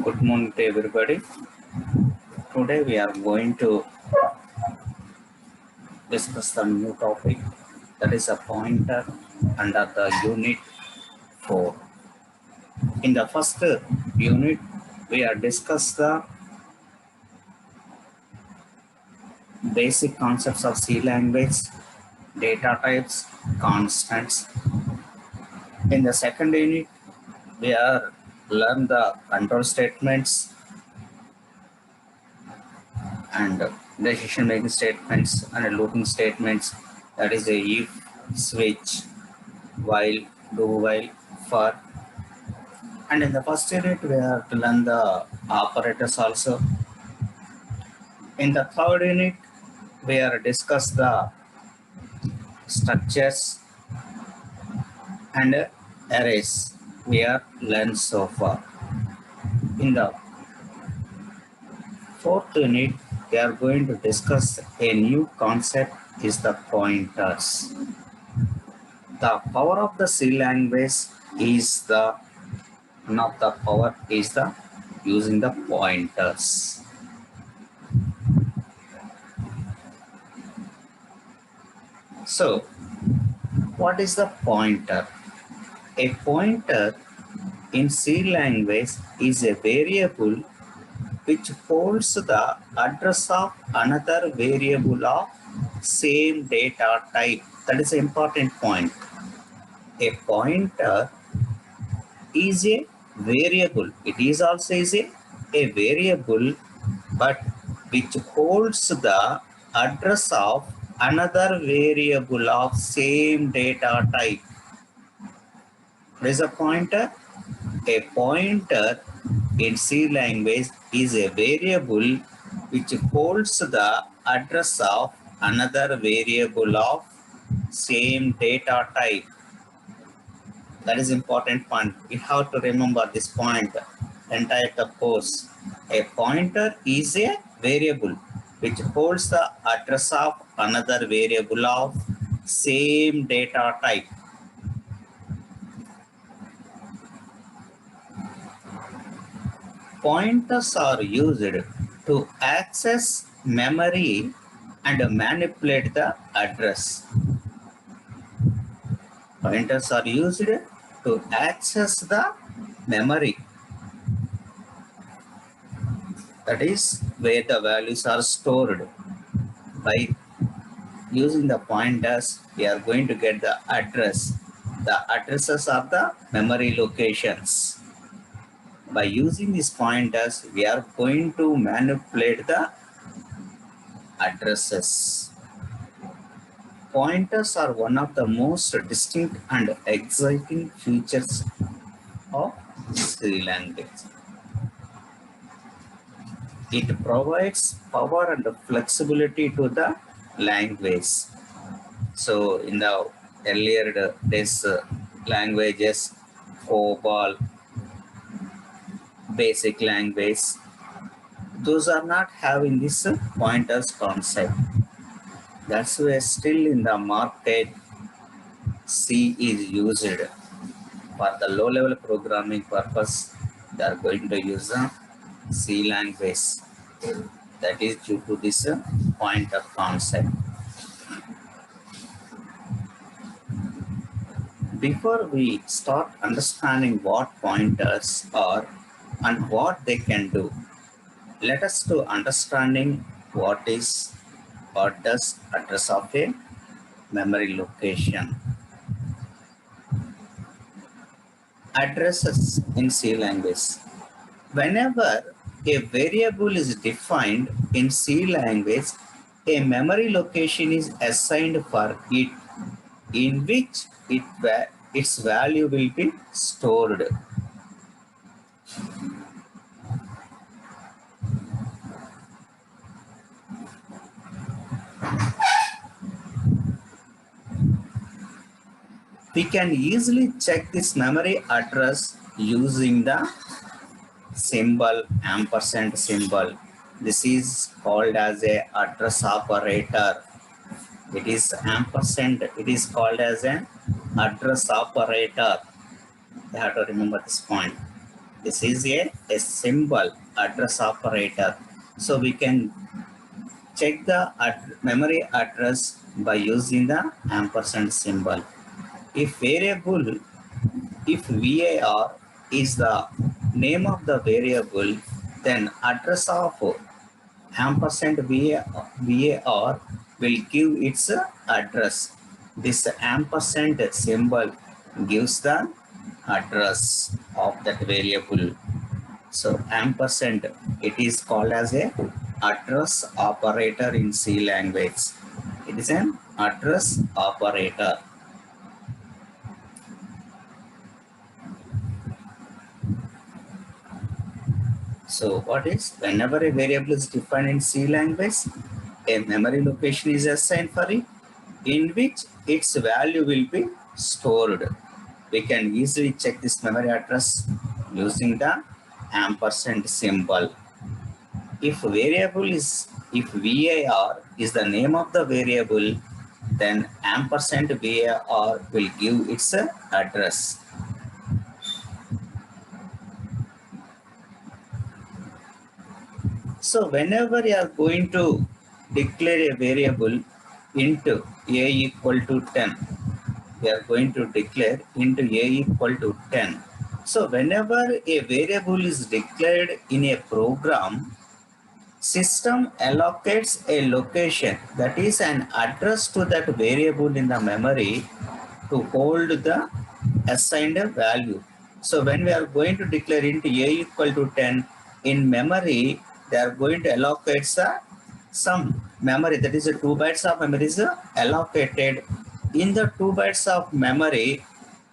Good morning to everybody. Today we are going to discuss the new topic, that is a pointer under the unit 4. In the first unit, we have discussed the basic concepts of C language, data types, constants. In the second unit, we have learned the control statements and decision making statements and looping statements, that is a if, switch, while, do while, for. And in the first unit, we have to learn the operators also. In the third unit, we are discuss the structures and arrays we are learned so far. In the fourth unit, we are going to discuss a new concept, is the pointers. The power of the C language is the one of the power is the using the pointers. So, what is the pointer? A pointer in C language is a variable which holds the address of another variable of same data type. That is an important point. A pointer is a variable. It is also a variable, but which holds the address of another variable of same data type. What is a pointer? A pointer in C language is a variable which holds the address of another variable of same data type. That is important point. You have to remember this point entire the course. A pointer is a variable which holds the address of another variable of same data type. Pointers are used to access memory and manipulate the address. Pointers are used to access the memory. That is where the values are stored. By using the pointers, we are going to get the address. The addresses of the memory locations. By using these pointers, we are going to manipulate the addresses. Pointers are one of the most distinct and exciting features of C language. It provides power and flexibility to the language. So in the earlier days languages, COBOL, basic language, those are not having this pointers concept. That's why still in the market C is used for the low level programming purpose. They are going to use the C language. That is due to this pointer concept. Before we start understanding what pointers are and what they can do, let us to understanding what does address of a memory location. Addresses in C language. Whenever a variable is defined in C language, a memory location is assigned for it, in which its value will be stored. We can easily check this memory address using the symbol ampersand symbol. This is called as a address operator. It is ampersand. It is called as an address operator. You have to remember this point. This is a symbol address operator. So we can check the memory address by using the ampersand symbol. If variable, if var is the name of the variable, then address of ampersand var will give its address. This ampersand symbol gives the address of that variable. So ampersand, it is called as a address operator in C language. It is an address operator. So what is, whenever a variable is defined in C language, a memory location is assigned for it, in which its value will be stored. We can easily check this memory address using the ampersand symbol. If var is the name of the variable, then ampersand var will give its address. So whenever you are going to declare a variable into a equal to 10, we are going to declare into a equal to 10. So whenever a variable is declared in a program, system allocates a location, that is an address to that variable in the memory to hold the assigned value. So when we are going to declare into a equal to 10, in memory, they are going to allocate some memory, that is 2 bytes of memory is allocated. In the 2 bytes of memory,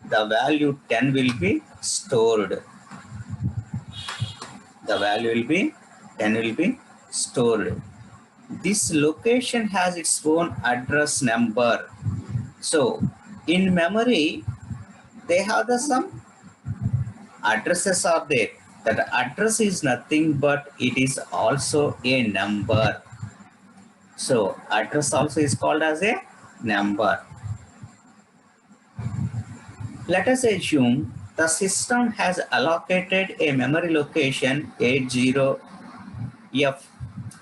the value 10 will be stored. The value will be 10 will be stored. This location has its own address number. So in memory, they have some addresses are there. That address is nothing but it is also a number. So address also is called as a number. Let us assume the system has allocated a memory location 80F.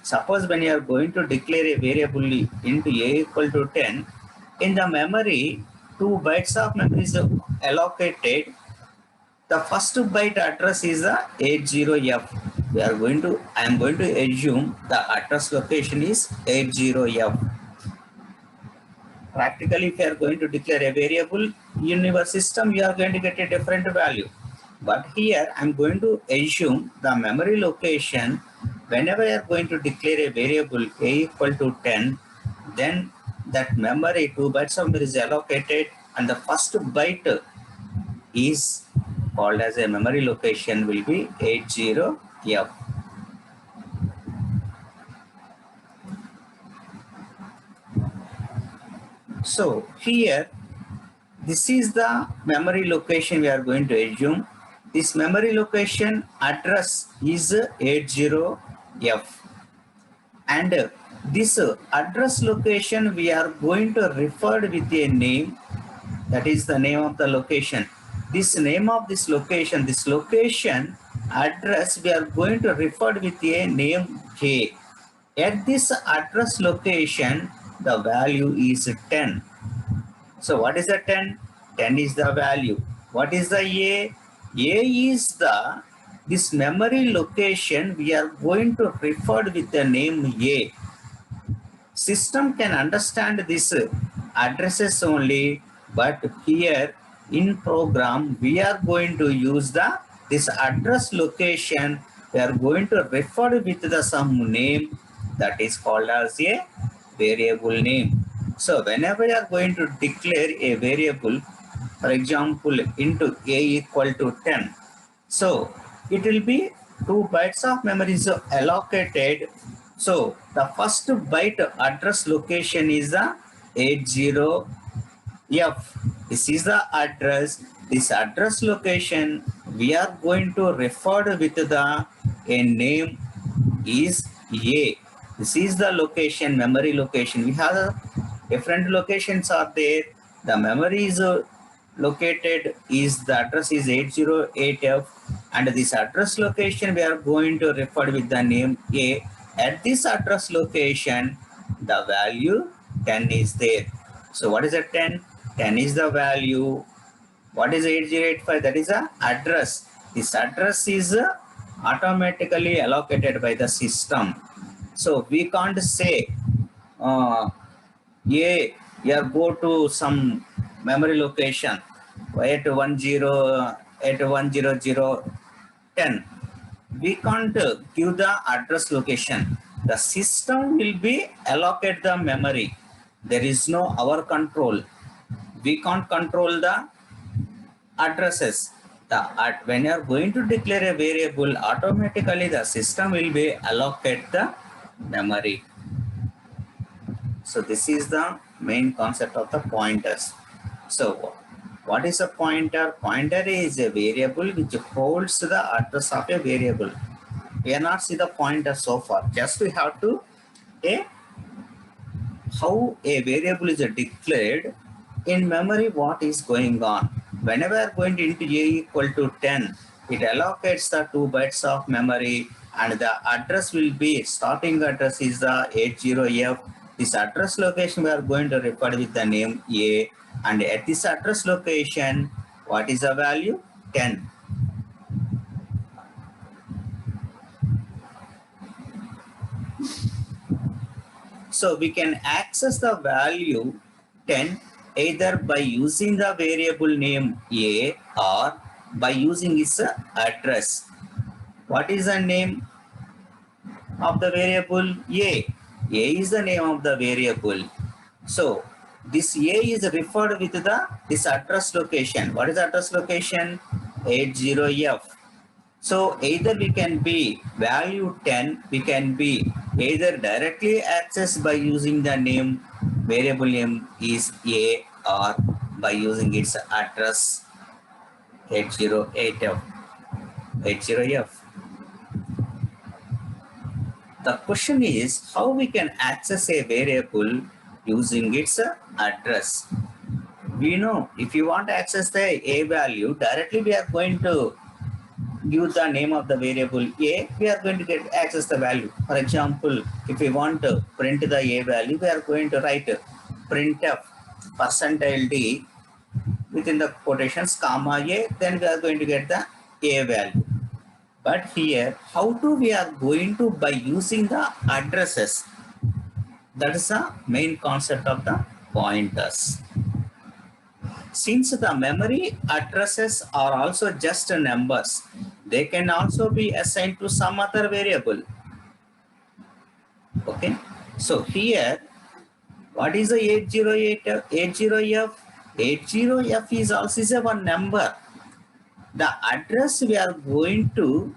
Suppose when you are going to declare a variable into a equal to 10, in the memory, 2 bytes of memory is allocated. The first byte address is the 80F. I am going to assume the address location is 80F. Practically, if you are going to declare a variable in your system, you are going to get a different value. But here, I am going to assume the memory location. Whenever you are going to declare a variable a equal to 10, then that memory, 2 bytes of memory is allocated, and the first byte is called as a memory location will be 80F. So here, this is the memory location we are going to assume. This memory location address is 80F. And this address location we are going to refer with a name, that is the name of the location. This name of this location address we are going to refer with a name K. At this address location, the value is 10. So what is the 10? 10 is the value. What is the A? A is this memory location we are going to refer with the name A. System can understand this addresses only, but here in program we are going to use this address location. We are going to refer with some name that is called as a variable name. So whenever you are going to declare a variable, for example, into a equal to 10, so it will be 2 bytes of memory is allocated. So the first byte address location is the 80F. This is the address. This address location we are going to refer with a name is A. This is the location, memory location. We have different locations are there. The memory is located is the address is 808F, and this address location we are going to refer with the name A. At this address location, the value 10 is there. So what is a 10? 10 is the value. What is 8085? That is a address. This address is automatically allocated by the system. So we can't say A, you go to some memory location 810 we can't give the address location. The system will be allocate the memory. There is no our control. We can't control the addresses. When you are going to declare a variable, automatically the system will be allocate the memory. So this is the main concept of the pointers. So what is a pointer? Pointer is a variable which holds the address of a variable. We are not see the pointer so far. Just we have to how a variable is declared in memory. What is going on? Whenever we are going to int A equal to 10, it allocates the 2 bytes of memory, and the address will be starting address is the 80F. This address location we are going to refer with the name A, and at this address location, what is the value? 10. So we can access the value 10 either by using the variable name A or by using its address. What is the name of the variable? A. A is the name of the variable. So this A is referred with this address location. What is the address location? 80F. So either we can be value 10, we can be either directly accessed by using the name, variable name is A, or by using its address 808F, 80F. The question is how we can access a variable using its address. We know if you want to access the A value, directly we are going to give the name of the variable A, we are going to get access the value. For example, if we want to print the A value, we are going to write printf %d within the quotations comma A, then we are going to get the A value. But here, how do we are going to by using the addresses? That is the main concept of the pointers. Since the memory addresses are also just numbers, they can also be assigned to some other variable. Okay. So here, what is the 80F? 80F is also one number. The address we are going to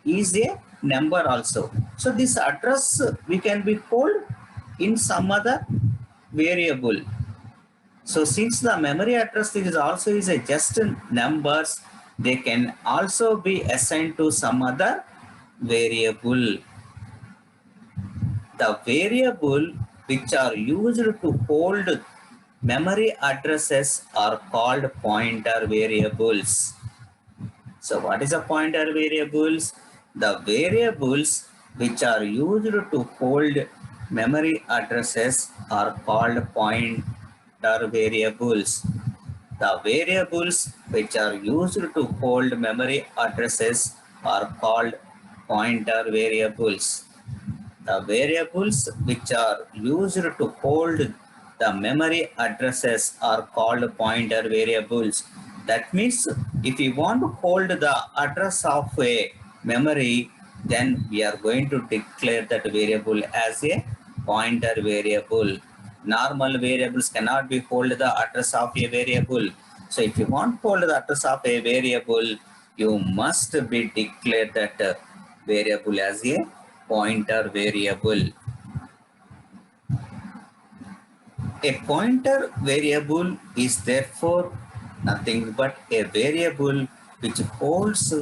is a number also. So this address we can be called in some other variable. So since the memory address is also is a just numbers, they can also be assigned to some other variable. The variable which are used to hold memory addresses are called pointer variables. So what is a pointer variables? The variables which are used to hold memory addresses are called pointer variables. The variables which are used to hold memory addresses are called pointer variables. The variables which are used to hold the memory addresses are called pointer variables. That means if we want to hold the address of a memory, then we are going to declare that variable as a pointer variable. Normal variables cannot be hold the address of a variable. So if you want to hold the address of a variable, you must be declared that variable as a pointer variable. A pointer variable is therefore nothing but a variable which holds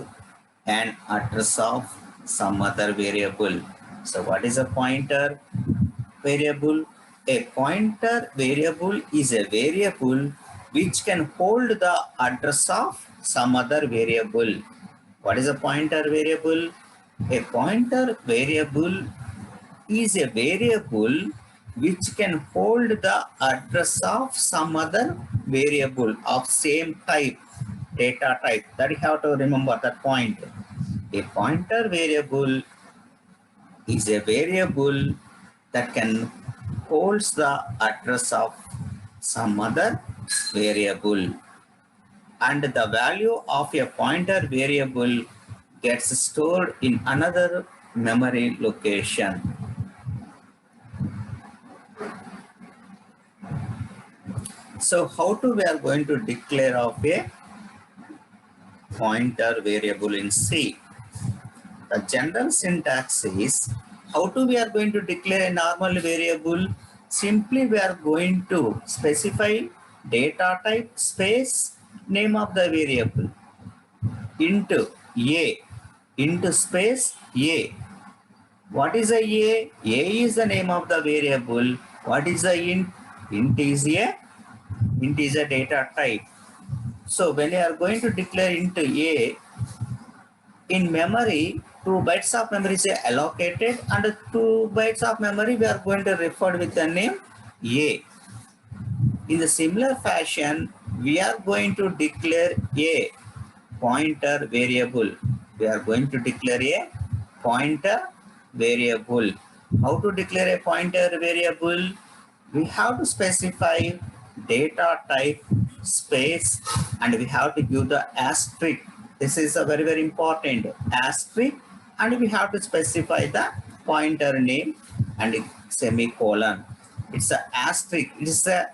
an address of some other variable. So what is a pointer variable? A pointer variable is a variable which can hold the address of some other variable. What is a pointer variable? A pointer variable is a variable which can hold the address of some other variable of same type, data type. That you have to remember that point. A pointer variable is a variable that can holds the address of some other variable, and the value of a pointer variable gets stored in another memory location. So how to we are going to declare of a pointer variable in C? The general syntax is, how to we are going to declare a normal variable? Simply we are going to specify data type space name of the variable into a, into space a. What is a a? A is the name of the variable. What is the int? Int is a integer data type. So when you are going to declare into a, in memory, 2 bytes of memory is allocated, and 2 bytes of memory we are going to refer with the name a. In the similar fashion, we are going to declare a pointer variable. We are going to declare a pointer variable. How to declare a pointer variable? We have to specify data type space, and we have to give the asterisk. This is a very important asterisk, and we have to specify the pointer name and semicolon. It's a asterisk. It's a,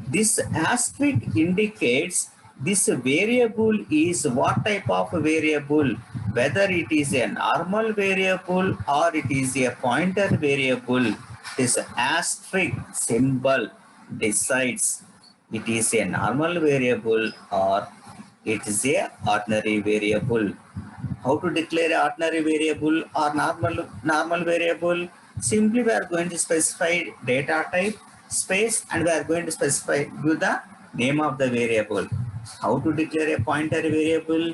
this asterisk indicates this variable is what type of variable, whether it is a normal variable or it is a pointer variable. This asterisk symbol decides it is a normal variable or it is a ordinary variable. How to declare an ordinary variable or normal variable? Simply we are going to specify data type space, and we are going to specify the name of the variable. How to declare a pointer variable?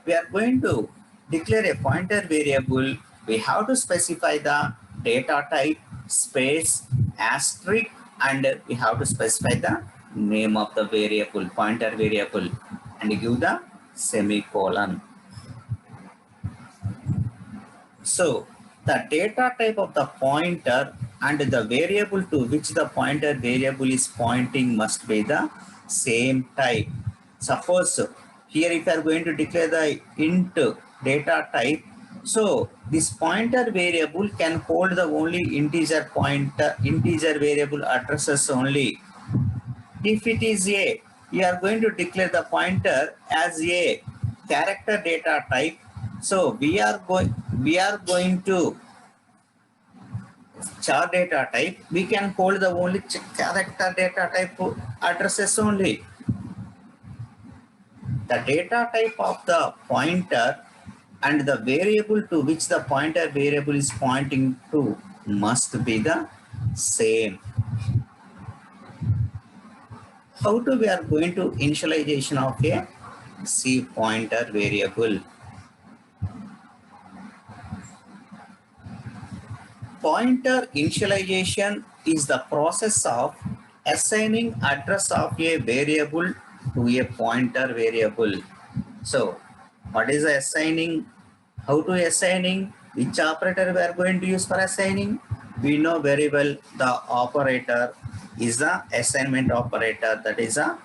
We are going to declare a pointer variable. We have to specify the data type space asterisk, and we have to specify the name of the variable, pointer variable, and give the semicolon. So the data type of the pointer and the variable to which the pointer variable is pointing must be the same type. Suppose here if you are going to declare the int data type, so this pointer variable can hold the only integer variable addresses only. If it is a, you are going to declare the pointer as a character data type. So we are going to char data type. We can hold the only character data type addresses only. The data type of the pointer and the variable to which the pointer variable is pointing to must be the same. How to we are going to initialization of a C pointer variable? Pointer initialization is the process of assigning address of a variable to a pointer variable. So what is assigning? How to assigning? Which operator we are going to use for assigning? We know very well the operator is the assignment operator, that is a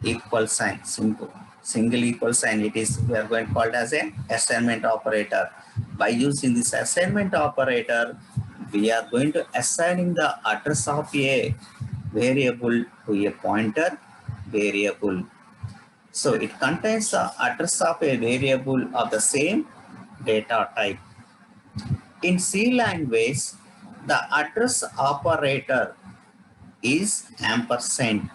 equal sign, single equal sign. It is, we are going to call it as a assignment operator. By using this assignment operator, we are going to assigning the address of a variable to a pointer variable. So it contains the address of a variable of the same data type. In C language, the address operator is ampersand.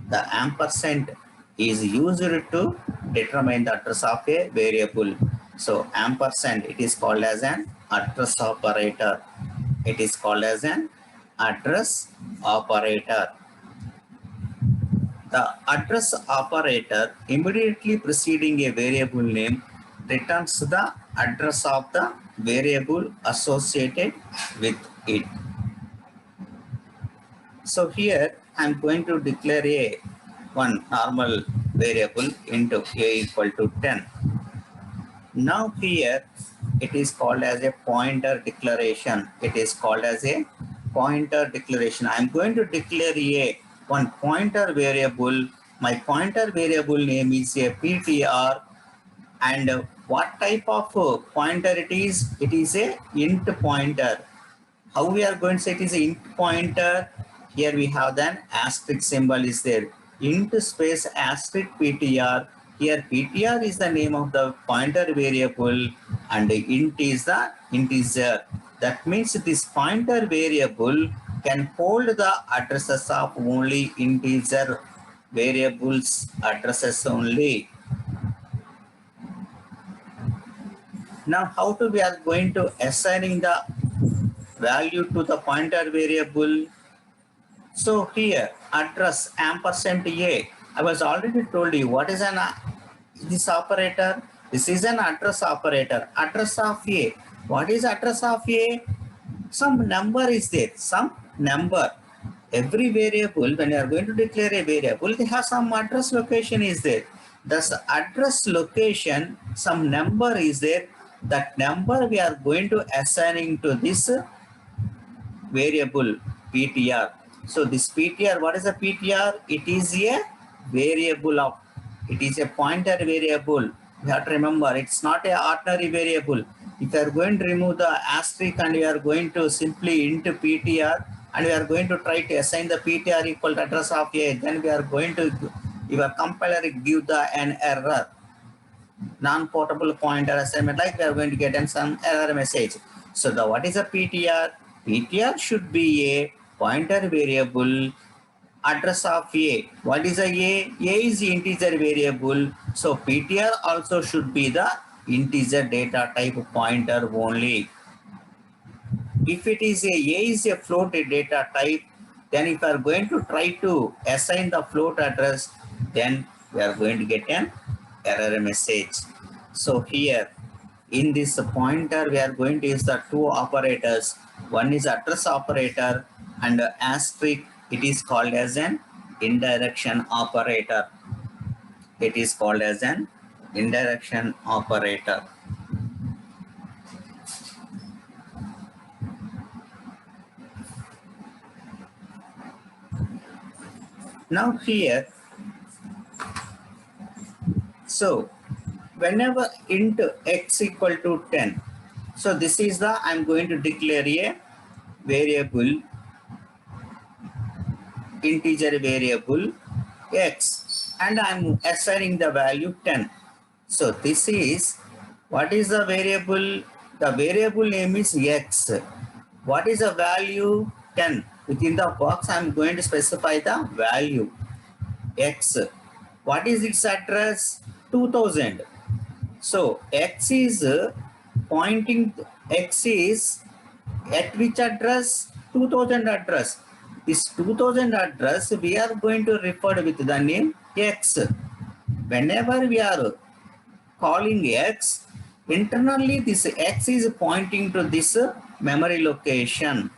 The ampersand is used to determine the address of a variable. So ampersand, it is called as an address operator. It is called as an address operator. The address operator immediately preceding a variable name returns the address of the variable associated with it. So here I'm going to declare a one normal variable into a equal to 10. Now here it is called as a pointer declaration. It is called as a pointer declaration. I'm going to declare a one pointer variable. My pointer variable name is a PTR, and what type of pointer it is? It is a int pointer. How we are going to say it is a int pointer? Here we have an asterisk symbol is there. Int space asterisk PTR. Here PTR is the name of the pointer variable and int is the integer. That means this pointer variable can hold the addresses of only integer variables addresses only. Now how to we are going to assigning the value to the pointer variable? So here address ampersand a. I was already told you what is an this operator. This is an address operator. Address of a. What is address of a? Some number is there. Some number. Every variable, when you are going to declare a variable, they have some address location is there. Thus address location, some number is there. That number we are going to assigning to this variable PTR. So this PTR, what is a PTR? It is a variable of, it is a pointer variable. You have to remember, it's not a ordinary variable. If you are going to remove the asterisk and you are going to simply into PTR and we are going to try to assign the PTR equal to address of a, then we are going to, your compiler give the an error. Non-portable pointer assignment, like we are going to get some error message. So the what is a PTR? PTR should be a pointer variable address of a. What is a A? A is integer variable. So PTR also should be the integer data type pointer only. If it is a is a float data type, then if you are going to try to assign the float address, then we are going to get an error message. So here in this pointer, we are going to use the two operators. One is address operator and asterisk. It is called as an indirection operator. It is called as an indirection operator. Now here, so whenever int x equal to 10, so this is the, I'm going to declare a variable, integer variable x, and I'm assigning the value 10. So this is, what is the variable? The variable name is x. What is the value? 10. Within the box, I'm going to specify the value x. What is its address? 2000. So x is pointing, x is at which address? 2000 address. This 2000 address we are going to refer with the name x. Whenever we are calling x, internally this x is pointing to this memory location.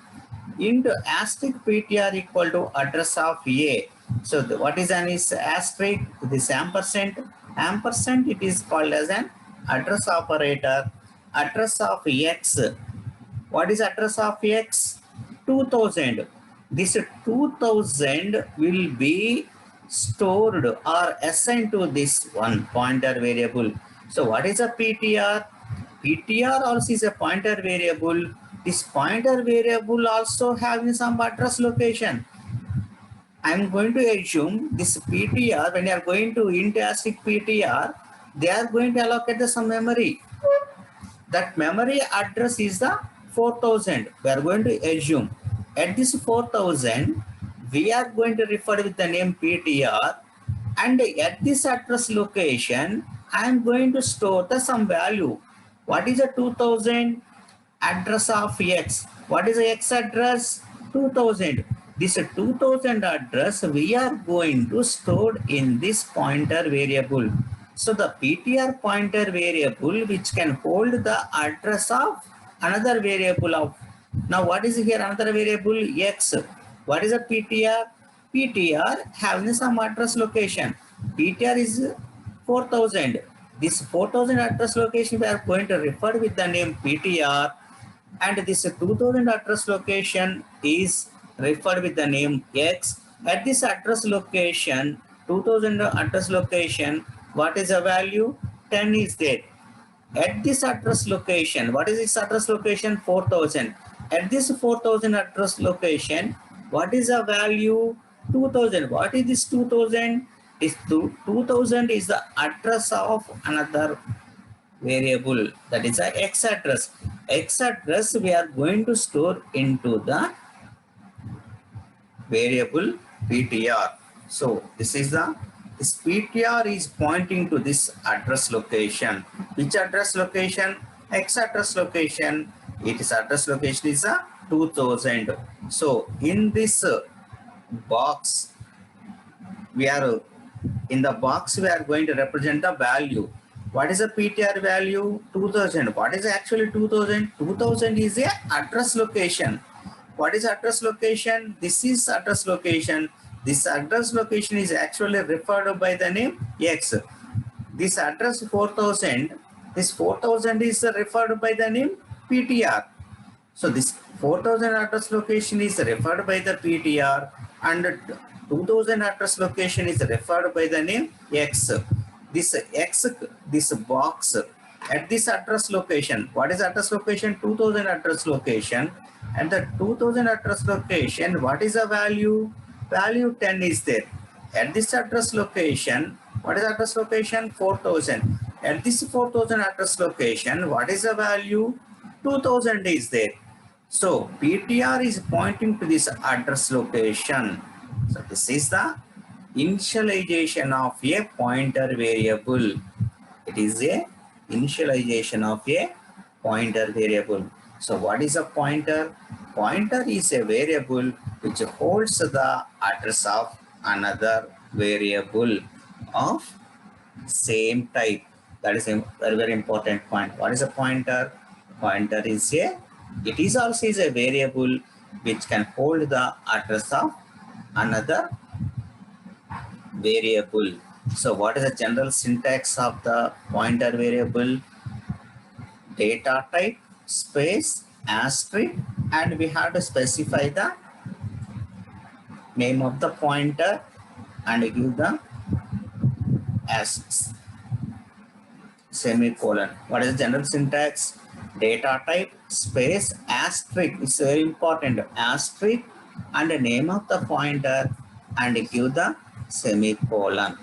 Into asterisk PTR equal to address of a. So what is an is asterisk? This ampersand. Ampersand, it is called as an address operator. Address of x. What is address of x? 2000. This 2000 will be stored or assigned to this one pointer variable. So what is a PTR? PTR also is a pointer variable. This pointer variable also having some address location. I'm going to assume this PTR, when you are going to int asterisk PTR, they are going to allocate some memory. That memory address is the 4000. We are going to assume at this 4000, we are going to refer with the name PTR, and at this address location, I am going to store the some value. What is a 2000? Address of x. What is the x address? 2000. This 2000 address we are going to store in this pointer variable. So the PTR pointer variable which can hold the address of another variable of. Now what is here another variable X? What is a PTR? PTR having some address location. PTR is 4000. This 4000 address location we are going to refer with the name PTR, and this 2000 address location is referred with the name X. At this address location, 2000 address location, what is the value? 10 is there. At this address location, what is this address location? 4000. At this 4000 address location, what is the value? 2000. What is this 2000? This 2000 is the address of another variable, that is a X address. X address we are going to store into the variable PTR. So this PTR is pointing to this address location. Which address location? X address location. Its address location is a 2000. So in this box, we are going to represent the value. What is the PTR value? 2000. What is actually 2000? 2000 is a address location. What is address location? This is address location. This address location is actually referred by the name X. This address 4000, this 4000 is referred by the name PTR. So this 4000 address location is referred by the PTR, and 2000 address location is referred by the name X. This X, this box at this address location. What is address location? 2000 address location. At the 2000 address location, what is the value? Value 10 is there. At this address location, what is address location? 4000. At this 4000 address location, what is the value? 2000 is there. So PTR is pointing to this address location. So this is the initialization of a pointer variable. It is a initialization of a pointer variable. So what is a pointer? Pointer is a variable which holds the address of another variable of same type. That is a very, very important point. What is a pointer? Pointer is it is also a variable which can hold the address of another variable. So what is the general syntax of the pointer variable? Data type, space, asterisk, and we have to specify the name of the pointer and give the asterisk, semicolon. What is the general syntax? Data type, space, asterisk. It's very important. Asterisk and the name of the pointer and give the semicolon.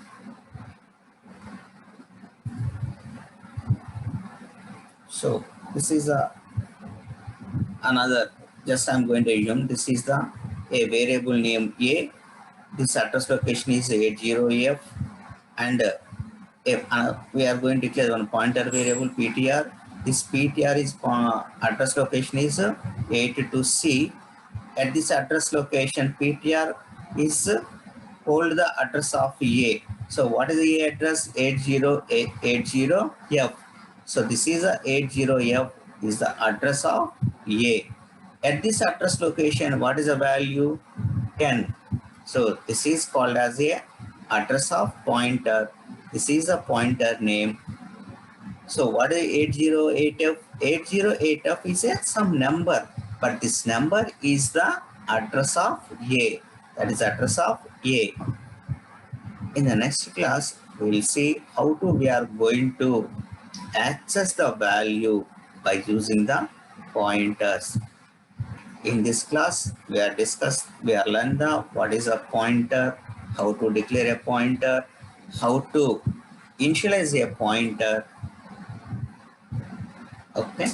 So this is another, just I'm going to assume this is a variable name A. This address location is 80F, and we are going to declare one pointer variable PTR. This PTR is address location is 82C. At this address location, PTR is hold the address of A. So what is the A address? 80F. So this is a 80F is the address of A. At this address location, what is the value? 10. So this is called as a address of pointer. This is a pointer name. So what is 808F? 808F is some number, but this number is the address of A. That is address of A. In the next class, we will see how we are going to access the value by using the pointers. In this class, we are learned what is a pointer, how to declare a pointer, how to initialize a pointer. Okay.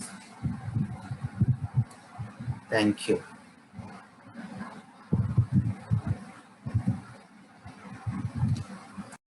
Thank you.